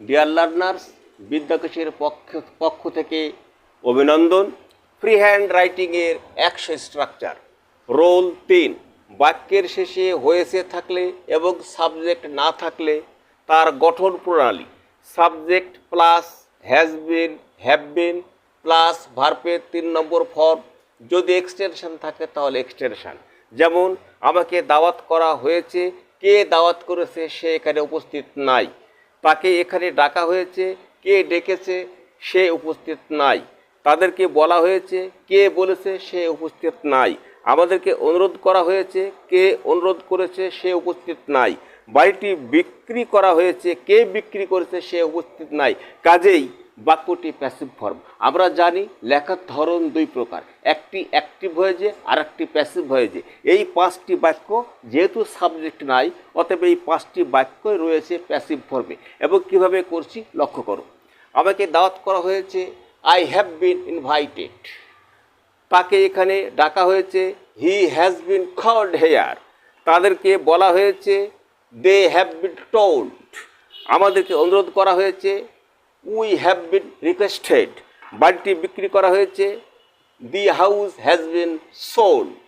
Dear learners, বিদ্যাকোষের পক্ষ থেকে অভিনন্দন। ফ্রি হ্যান্ড রাইটিংয়ের অ্যাকশন স্ট্রাকচার রোল 3। বাক্যের শেষে হয়েছে থাকলে এবং সাবজেক্ট না থাকলে তার গঠন প্রণালী subject plus has been, have been plus ভার্বের 3 নম্বর ফর্ম। যদি এক্সটেনশন থাকে তাহলে এক্সটেনশন। যেমন আমাকে দাওয়াত করা হয়েছে, কে দাওয়াত করেছে সে এখানে উপস্থিত নাই। তাকে এখানে ডাকা হয়েছে, কে ডেকেছে সে উপস্থিত নাই। তাদেরকে বলা হয়েছে, কে বলেছে সে উপস্থিত নাই। আমাদেরকে অনুরোধ করা হয়েছে, কে অনুরোধ করেছে সে উপস্থিত নাই। বাড়িটি বিক্রি করা হয়েছে, কে বিক্রি করেছে সে উপস্থিত নাই। কাজেই বাক্যটি প্যাসিভ ফর্ম। আমরা জানি লেখার ধরন দুই প্রকার, একটি অ্যাক্টিভ ভয়েসে আর একটি প্যাসিভ ভয়েসে। এই 5টি বাক্য যেহেতু সাবজেক্ট নাই, অতএব এই 5টি বাক্যই রয়েছে প্যাসিভ ফর্মে। এবং কিভাবে করছি লক্ষ্য করো। আমাকে দাওয়াত করা হয়েছে, আই হ্যাভ বিন ইনভাইটেড। তাকে এখানে ডাকা হয়েছে, he has been called here. তাদেরকে বলা হয়েছে, দে হ্যাভ বিন টোল্ড। আমাদেরকে অনুরোধ করা হয়েছে, উই হ্যাভ বিন রিকোয়েস্টেড। বাড়িটি বিক্রি করা হয়েছে, the house has been sold.